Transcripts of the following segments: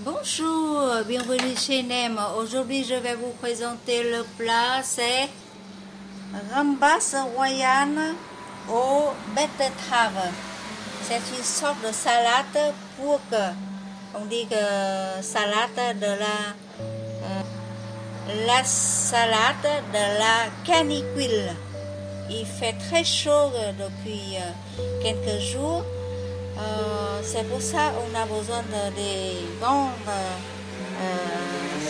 Bonjour, bienvenue chez Nem. Aujourd'hui, je vais vous présenter le plat, c'est gambas royane aux betteraves. C'est une sorte de salade pour que, on dit que salade de la salade de la canicule. Il fait très chaud depuis quelques jours. C'est pour ça qu'on a besoin des grandes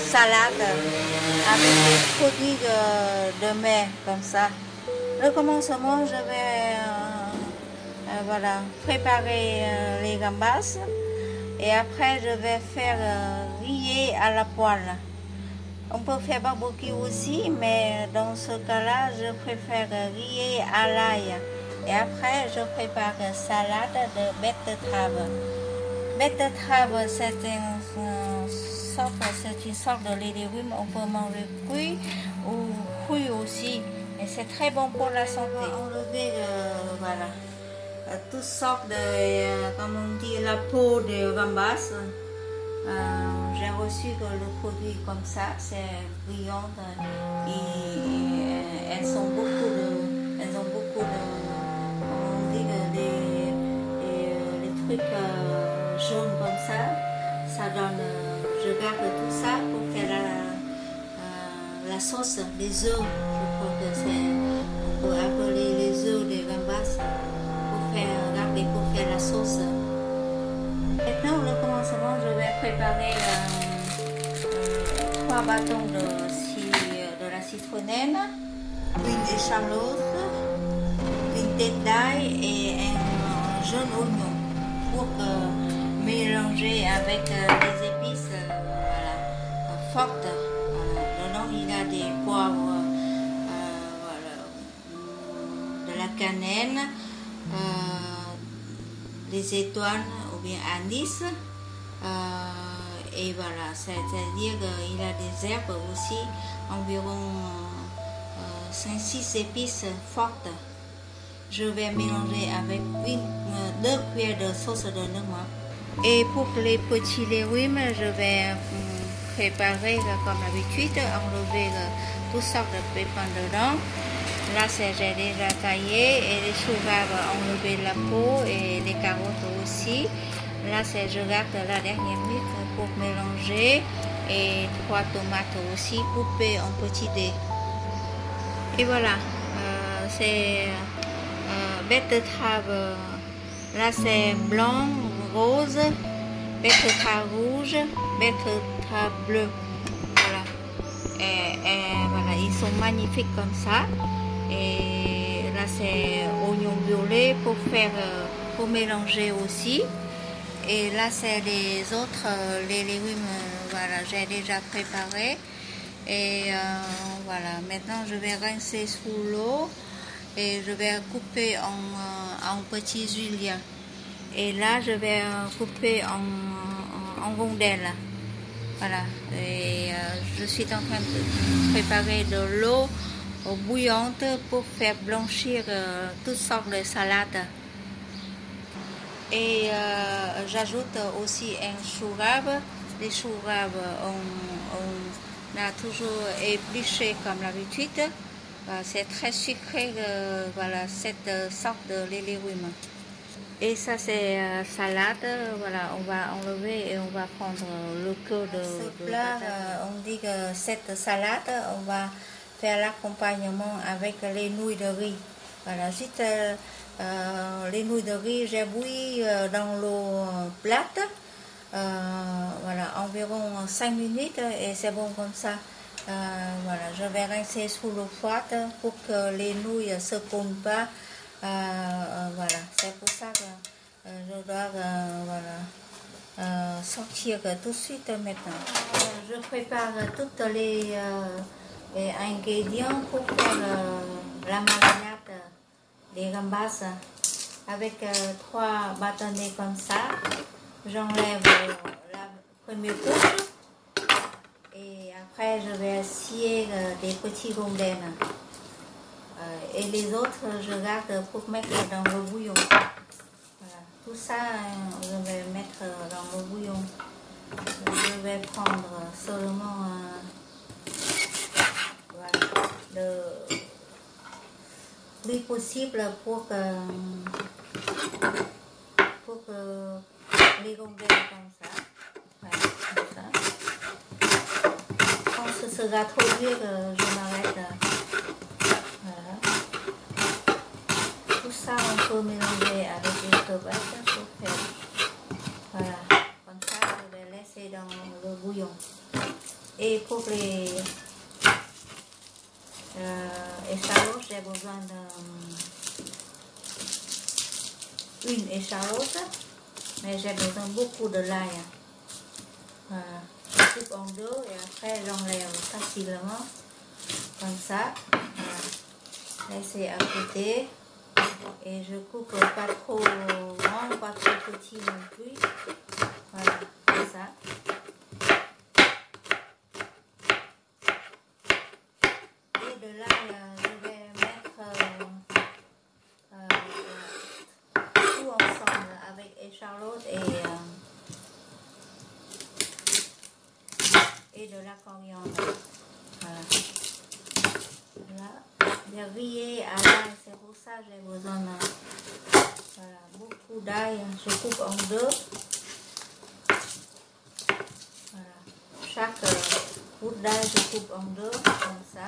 salades avec des produits de mer comme ça. Le commencement, je vais voilà, préparer les gambas et après je vais faire griller à la poêle. On peut faire barbecue aussi, mais dans ce cas-là, je préfère griller à l'ail. Et après, je prépare une salade de betterave. Betterave, c'est une sorte de légume. On peut manger cuit ou cru aussi. Et c'est très bon pour la santé. On va enlever voilà, toutes sortes de, comme on dit, la peau de gambas. J'ai reçu le produit comme ça, c'est brillant. Elles ont beaucoup de, les trucs jaunes comme ça. Ça donne, je garde tout ça pour faire la sauce, les œufs. Je crois que c'est, on peut appeler les œufs des gambas pour faire la sauce. Maintenant, le commencement, je vais préparer 3 bâtons de la citronnelle, une échalote, une tête d'ail et un jaune oignon pour mélanger avec les épices voilà, fortes. Voilà. Dedans, il y a des poivres, voilà, de la cannelle, des étoiles ou bien anis. Et voilà, c'est-à-dire qu'il a des herbes aussi, environ 5-6 épices fortes. Je vais mélanger avec 2 cuillères de sauce de noix. Et pour les petits légumes, je vais préparer comme d'habitude, enlever toutes sortes de pépins dedans. Là, j'ai déjà taillé et les choux-gras, enlever la peau et les carottes aussi. Là, je garde la dernière minute pour mélanger et 3 tomates aussi coupées en petits dés. Et voilà, c'est betterave. Là, c'est blanc, rose, betterave rouge, betterave bleu. Voilà. Et voilà, ils sont magnifiques comme ça. Et là, c'est oignon violet pour mélanger aussi. Et là, c'est les autres, les légumes, voilà, j'ai déjà préparé. Et voilà, maintenant, je vais rincer sous l'eau et je vais couper en petits juliens. Et là, je vais couper en rondelles. Voilà, et je suis en train de préparer de l'eau bouillante pour faire blanchir toutes sortes de salades. Et j'ajoute aussi un chou-rave. Les chou-raves, on a toujours épluché comme d'habitude. C'est très sucré, voilà, cette sorte de légumes. Et ça, c'est salade. Voilà, on va enlever et on va prendre le cœur de ce plat. On dit que cette salade, on va faire l'accompagnement avec les nouilles de riz. Voilà, juste les nouilles de riz, j'ai bouilli dans l'eau plate, voilà, environ 5 minutes et c'est bon comme ça. Voilà, je vais rincer sous l'eau froide pour que les nouilles ne se cognent pas. Voilà, c'est pour ça que je dois voilà, sortir tout de suite maintenant. Je prépare tous les ingrédients pour faire la marinade des gambas avec 3 bâtonnets comme ça. J'enlève la première couche et après je vais scier des petits rondelles. Et les autres, je garde pour mettre dans le bouillon. Voilà. Tout ça, je vais mettre dans le bouillon. vais prendre seulement voilà, le plus possible pour que les rondelles comme ça. Voilà, comme ça. Quand ce sera trop dur, je m'arrête. Voilà. Tout ça, on peut mélanger avec les tomates pour faire. Voilà. Comme ça, je vais laisser dans le bouillon. Et pour les échalotes, j'ai besoin d'une échalote, mais j'ai besoin beaucoup de l'ail. Voilà. Je coupe en deux et après j'enlève facilement, comme ça. Voilà. Laissez à côté. Et je coupe pas trop grand, pas trop petit non plus. Voilà, comme ça. Et de là, je vais mettre tout ensemble avec échalote et de la coriandre. Voilà. Là, bien grillé à l'ail, c'est pour ça que j'ai besoin de voilà, beaucoup d'ail. Je coupe en deux. Voilà. Chaque bout d'ail, je coupe en deux, comme ça,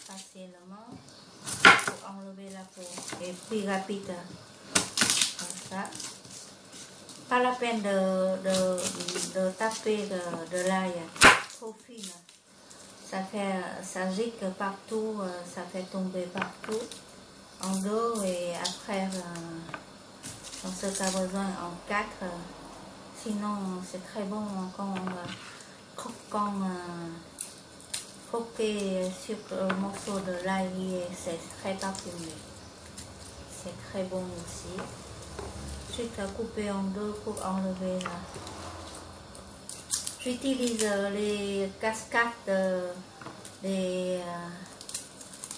facilement, pour enlever la peau. Et puis rapide, comme ça. Pas la peine de taper de l'ail trop fine. Ça gicle partout, ça fait tomber partout en deux et après on se a besoin en quatre. Sinon c'est très bon quand on va croquer sur le morceau de l'ail et c'est très parfumé. C'est très bon aussi. Ensuite couper en deux pour enlever là. J'utilise les cascades de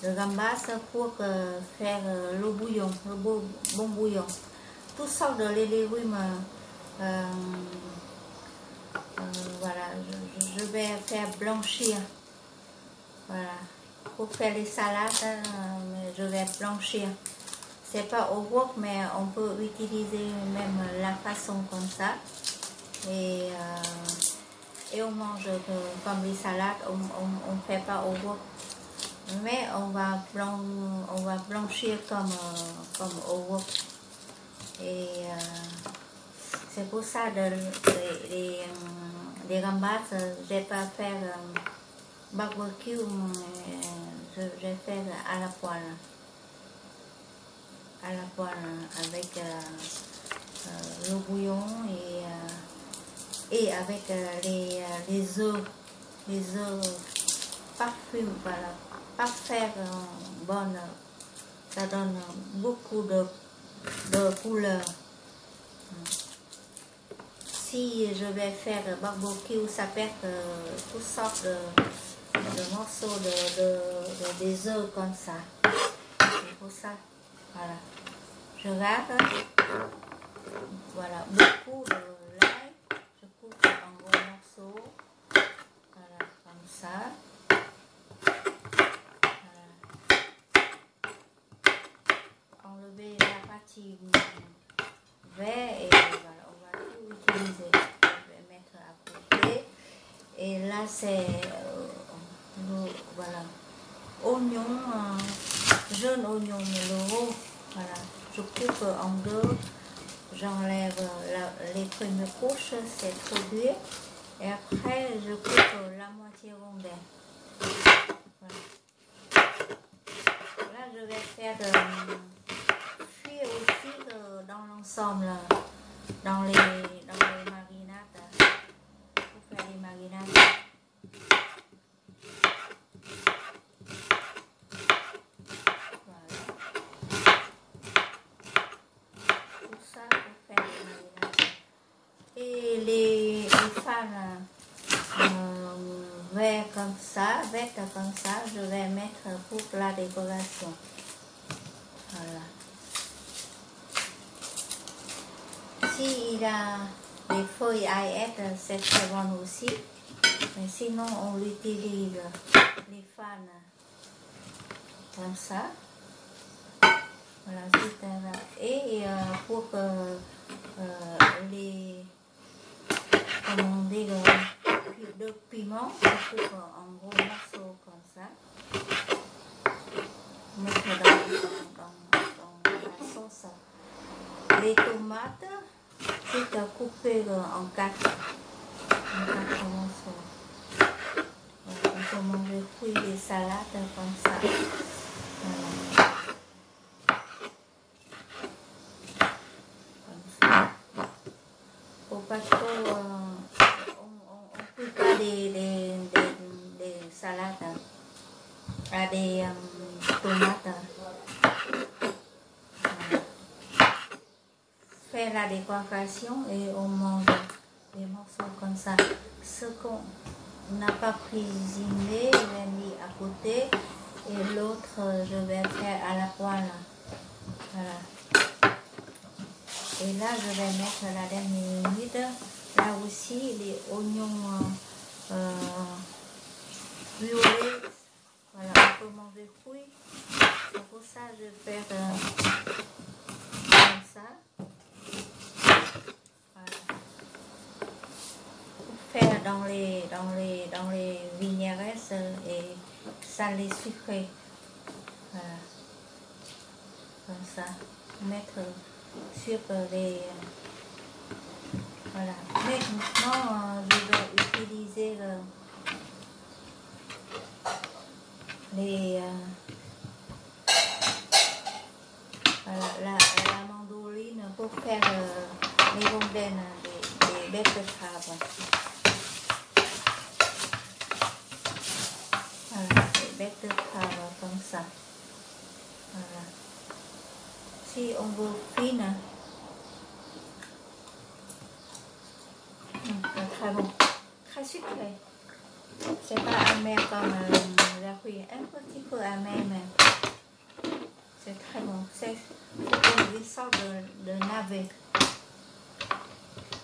gambas pour faire le bouillon, le bon bouillon. Toutes sortes de légumes, voilà, je vais faire blanchir. Voilà, pour faire les salades, je vais blanchir. C'est pas au wok, mais on peut utiliser même la façon comme ça. Et on mange comme les salades, on ne fait pas au wok. Mais on va blanchir comme au wok. Et c'est pour ça les gambas, je vais pas faire barbecue, je vais faire à la poêle. À la poêle avec le bouillon et avec les œufs parfum, voilà, parfait, bonne, ça donne beaucoup de couleurs. Si je vais faire barbecue, ça perd toutes sortes de morceaux des œufs comme ça. C'est pour ça, voilà. Je garde, voilà, beaucoup de l'ail, je coupe en gros morceaux, voilà, comme ça. Voilà. Enlever la partie vert et voilà, on va tout utiliser. Je vais mettre à côté. Et là, c'est, voilà, oignon, jaune oignon, le rond, voilà. Je coupe en deux, j'enlève les premières couches, c'est trop dur. Et après, je coupe la moitié rondelle. Voilà. Là, je vais faire cuire aussi dans l'ensemble, dans les marinades, pour faire les marinades. Et les fans verts comme ça, je vais mettre pour la décoration. Voilà. Si il a Les feuilles aillettes, c'est très bon aussi. Mais sinon, on utilise les fans comme ça. Voilà, et pour les, comment dire, de piment, on coupe en gros morceaux comme ça. Mettre dans la sauce. Les tomates, c'est coupé en quatre morceaux. On peut manger fruits et salades comme ça. Voilà. Comme ça. Faut pas trop, on coupe pas des salades, des tomates. Voilà. Faire la décoration et on mange des morceaux comme ça. Ce qu'on n'a pas cuisiné, je vais mettre à côté et l'autre je vais faire à la poêle. Voilà. Et là je vais mettre la dernière minute. Là aussi les oignons violets. Voilà, on peut manger fruits. C'est pour ça que je vais faire comme ça. Voilà. Faire dans les vigneresses et salé sucré. Voilà. Comme ça. Mettre sur les... Voilà. Maintenant, je vais utiliser les... voilà, la mandoline pour faire les rondelles des bêtes de crabe. Voilà, des bêtes de crabe comme ça. Voilà. Si on veut fine, très bon, très sucré. C'est pas amer comme la cuillère, un petit peu amer, mais c'est très bon. C'est comme une sorte de navet.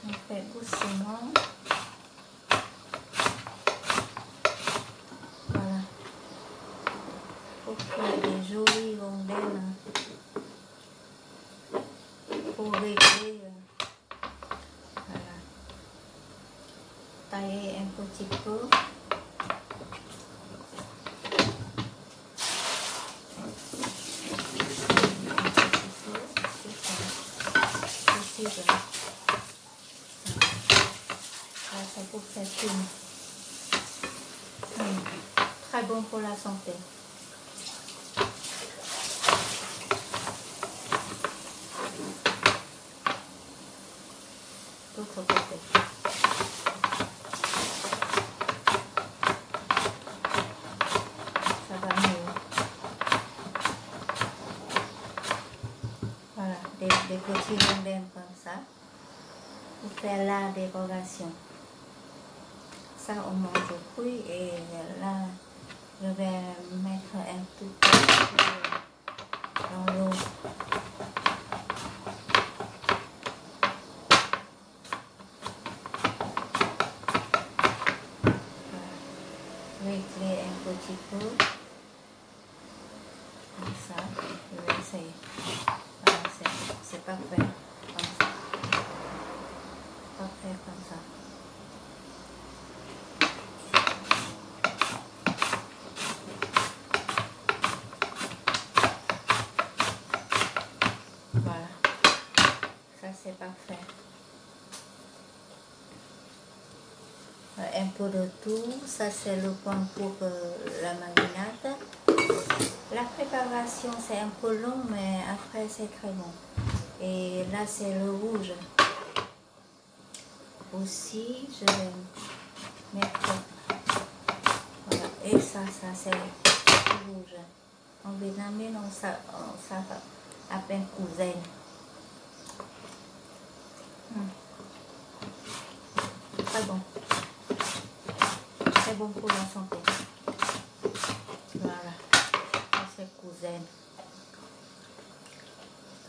On fait doucement. Voilà. Pour faire des jolies rondelles. Pour régler. Voilà. Tailler un petit peu. Ça pour faire fine. Très bon pour la santé. L'autre côté. Ça va mieux. Voilà, des petits rondins comme ça. Pour faire la décoration. Ça, on mange cuit et là, je vais mettre un tout petit peu dans l'eau. Régler un petit peu. Comme ça, je vais essayer. Voilà, c'est parfait. Comme ça. Parfait comme ça. Voilà, ça c'est parfait. Un peu de tout, ça c'est le point pour la marinade. La préparation c'est un peu long, mais après c'est très bon. Et là c'est le rouge. Aussi, je vais mettre, voilà. Et ça c'est le rouge. En vietnamien, on s'appelle à peine cousin. Très bon. Très bon pour la santé. Voilà. Ça c'est cousin.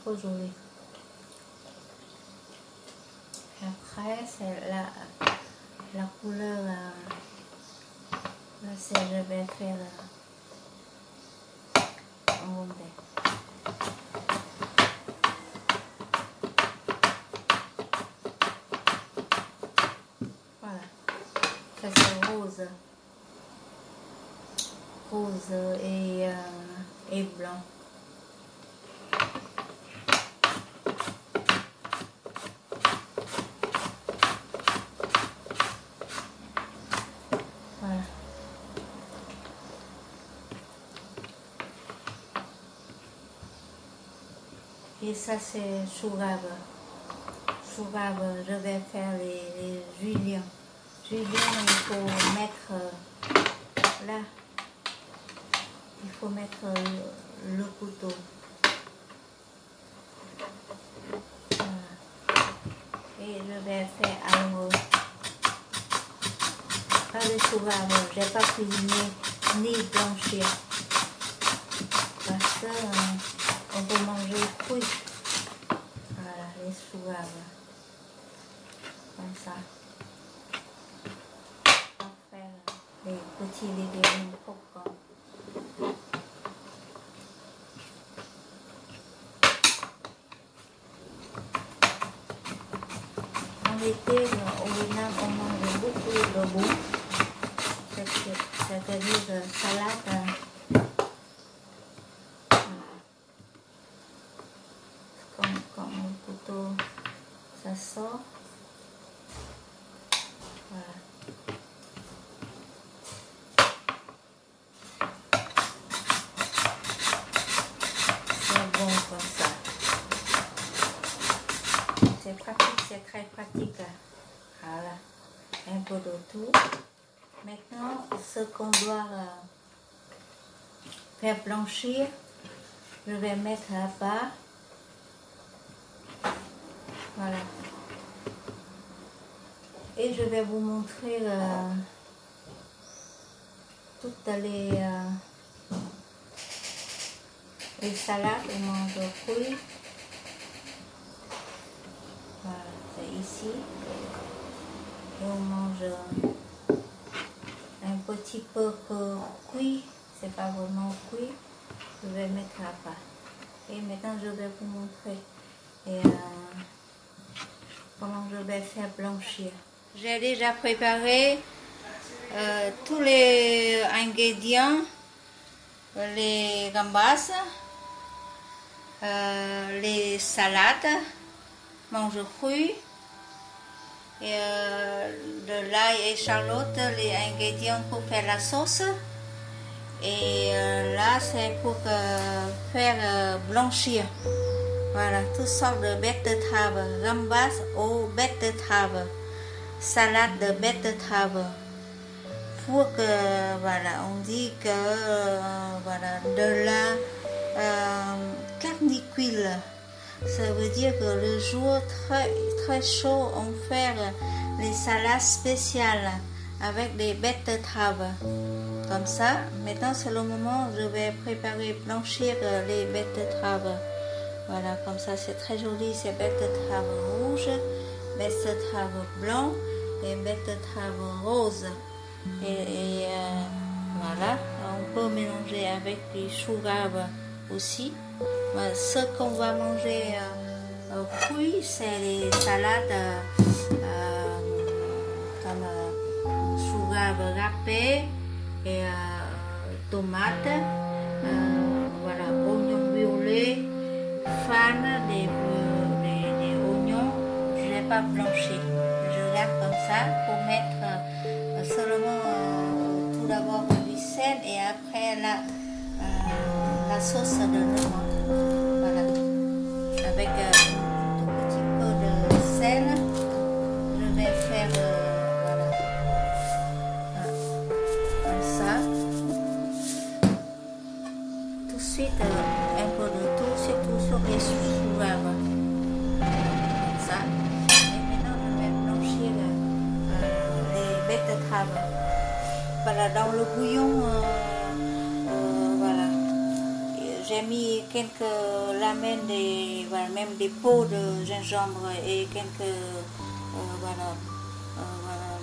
Trop joli. Après, près, c'est la couleur. Là, je vais faire un bonnet. Voilà, ça c'est rose. Rose et blanc. Voilà. Et ça c'est chou-rave. Chou-rave, je vais faire les juliens. Juliens, il faut mettre là. Il faut mettre le couteau. Voilà. Et je vais faire alors pas de chou-rave. Je n'ai pas cuisiné ni blanchir. Parce que on peut manger cuit. Voilà, les chou-rave. Comme ça. On va faire les petits légumes croquants. En été, au Vietnam, on mange beaucoup de boue, c'est-à-dire salade. Comme le couteau, ça sort. Voilà. C'est bon comme ça. C'est pratique, c'est très pratique. Voilà, un peu de tout. Maintenant, ce qu'on doit faire blanchir, je vais mettre à part. Voilà. Et je vais vous montrer toutes les salades, on mange fruits. Voilà, c'est ici. Et on mange un petit peu cuit, c'est pas vraiment cuit. Je vais mettre à part. Et maintenant, je vais vous montrer comment je vais faire blanchir. J'ai déjà préparé tous les ingrédients, les gambas, les salades, mange fruits, et de l'ail et échalote, les ingrédients pour faire la sauce. Et là, c'est pour faire blanchir. Voilà, toutes sortes de betteraves, gambas aux betteraves, salade de betteraves. Pour que, voilà, on dit que, voilà, de la canicule. Ça veut dire que le jour très chaud, on fait les salades spéciales avec des betteraves. Comme ça, maintenant c'est le moment où je vais préparer blanchir les betteraves. Voilà, comme ça c'est très joli, c'est betteraves rouges, betteraves blancs et betteraves roses. Et voilà, on peut mélanger avec des choux-raves aussi. Ce qu'on va manger fruits, c'est les salades comme choux-raves râpés et tomates, voilà, oignons violets, fan, des oignons. Je n'ai pas blanchi. Je garde comme ça pour mettre seulement tout d'abord du sel et après la sauce de noix. Voilà. Avec un tout petit peu de sel, je vais faire voilà. Comme ça. Tout de suite, un peu de tout, surtout sur les choux-raves. Comme ça. Et maintenant, je vais blanchir les betteraves. Voilà, dans le bouillon, voilà. J'ai mis quelques lamelles, voilà, même des peaux de gingembre et quelques voilà,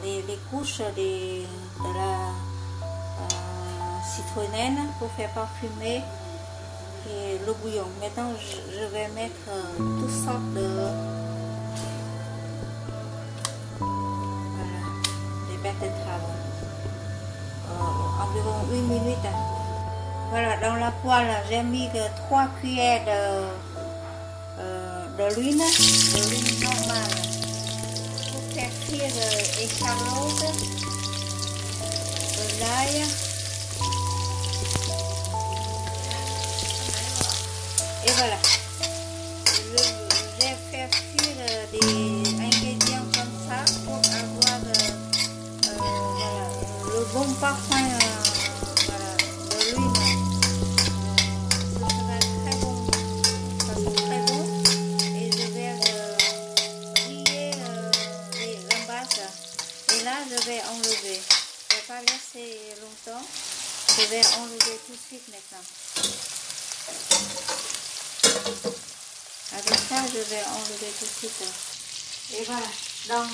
les couches de la citronnelle pour faire parfumer et le bouillon. Maintenant, je vais mettre toutes sortes de des betteraves. Environ 1 minute. Voilà, dans la poêle, j'ai mis 3 cuillères de l'huile normale pour faire cuire les carottes, de l'ail. Et voilà, je vais faire cuire des ingrédients comme ça pour avoir voilà, le bon parfum voilà, de l'huile. Ce sera très bon, ça sera très bon. Et je vais griller les gambas. Et là, je vais enlever. Je ne vais pas laisser longtemps. Je vais enlever tout de suite maintenant. Avec ça, je vais enlever tout de suite. Et voilà, dans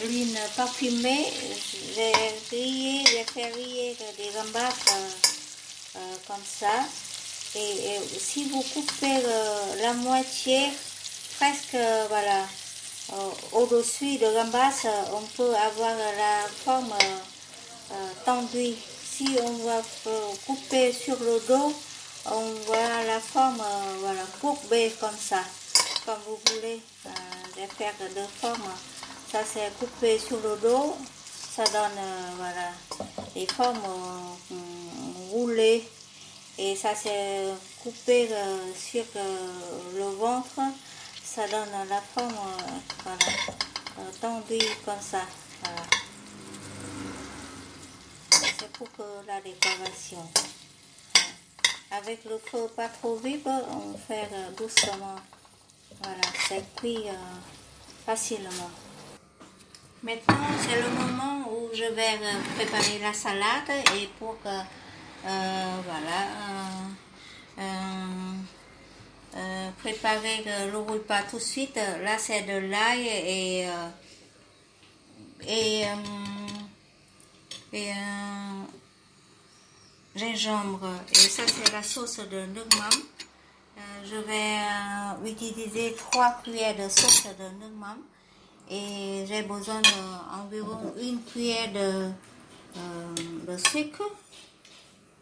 l'huile parfumée, j'ai fait griller des gambas comme ça. Et si vous coupez la moitié, presque voilà, au-dessus de gambas, on peut avoir la forme tendue. Si on va couper sur le dos, on voit la forme voilà, courbée comme ça, comme vous voulez. Je vais faire deux formes. Ça c'est coupé sur le dos, ça donne voilà, des formes roulées. Et ça c'est coupé sur le ventre, ça donne la forme voilà, tendue comme ça. Voilà. C'est pour que la décoration. Avec le feu pas trop vif, on fait doucement. Voilà, c'est cuit facilement. Maintenant, c'est le moment où je vais préparer la salade et pour que voilà, préparer le repas tout de suite. Là, c'est de l'ail et gingembre. Et ça, c'est la sauce de Nugmam. Je vais utiliser 3 cuillères de sauce de Nugmam. Et j'ai besoin d'environ 1 cuillère de sucre.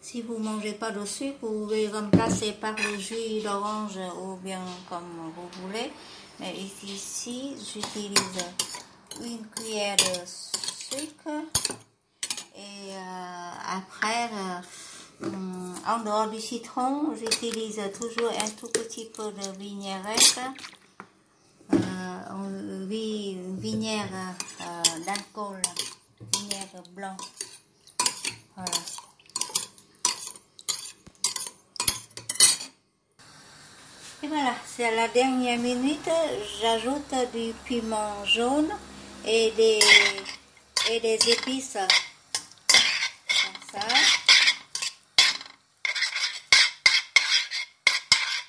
Si vous ne mangez pas de sucre, vous pouvez remplacer par le jus d'orange ou bien comme vous voulez. Mais ici, j'utilise 1 cuillère de sucre. Et après, en dehors du citron, j'utilise toujours un tout petit peu de vinaigrette. Vinaigre d'alcool, vinaigre blanc. Voilà. Et voilà, c'est à la dernière minute, j'ajoute du piment jaune et des épices comme ça.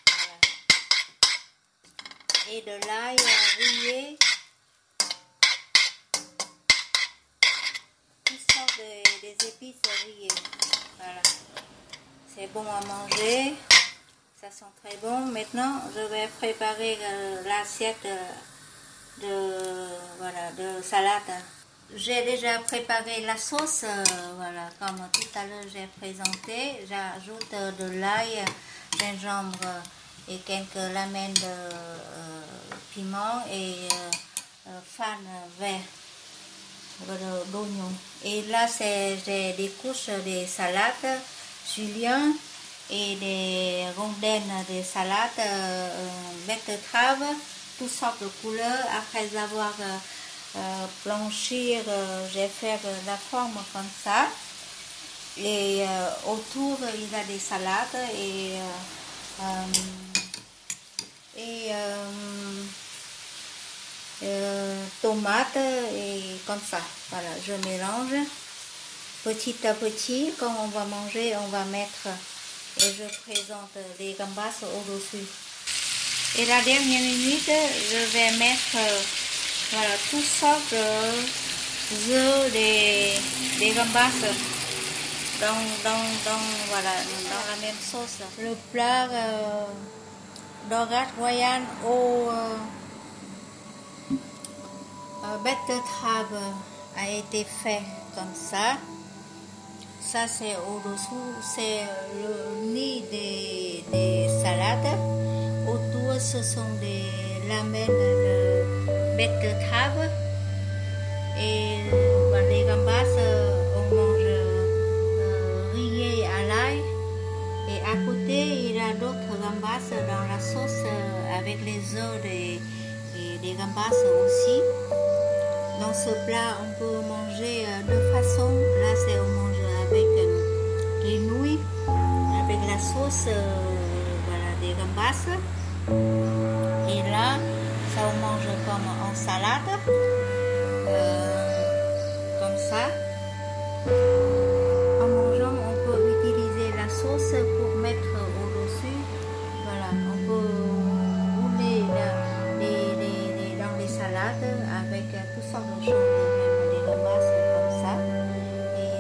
Voilà. Et de l'ail râpé. Toutes sortes des épices râpées. Voilà. C'est bon à manger. Ça sent très bon. Maintenant, je vais préparer l'assiette de salade. J'ai déjà préparé la sauce, voilà, comme tout à l'heure j'ai présenté. J'ajoute de l'ail, gingembre et quelques lamelles de piment et fan vert d'oignon. Et là, j'ai des couches de salade julienne et des rondelles de salade, betterave, toutes sortes de couleurs. Après avoir blanchi, j'ai fait la forme comme ça. Et autour, il y a des salades et tomates et comme ça. Voilà, je mélange petit à petit. Quand on va manger, on va mettre et je présente les gambas au-dessus. Et la dernière minute, je vais mettre Voilà, tout sortes de œufs, des gambas voilà, dans la même sauce. Le plat dorade royale au betterave a été fait comme ça. Ça c'est au-dessous, c'est le nid des salades. Autour ce sont des lamelles de betterave. Et les gambas, on mange rillé à l'ail. Et à côté, il y a d'autres gambas dans la sauce avec les œufs et des gambas aussi. Dans ce plat, on peut manger de façon. Là, c'est on mange avec les nouilles, avec la sauce voilà, des gambas. Et là, ça on mange comme en salade. Comme ça. En mangeant, on peut utiliser la sauce pour mettre au-dessus. Voilà, on peut rouler dans les salades avec toutes sortes de choses, même des gambas comme ça. Et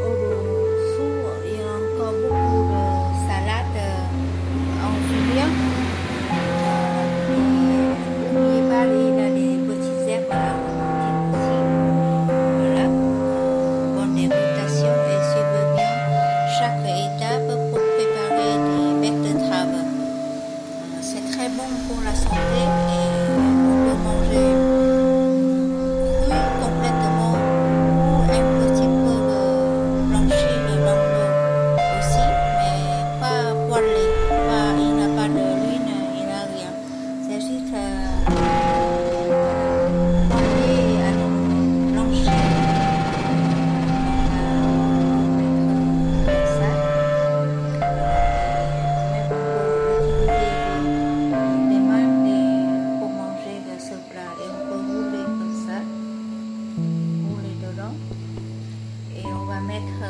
au-dessous, il y a encore beaucoup de salades en julienne. Bon pour la santé et on peut manger cru complètement ou un petit peu blanchi dans l'eau aussi, mais pas poêlé, il n'a pas de l'huile, il n'a rien. C'est juste poêlé et blanchi. Et on va mettre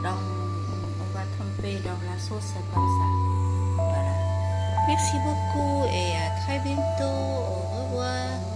on va tremper dans la sauce comme ça. Voilà. Merci beaucoup et à très bientôt. Au revoir.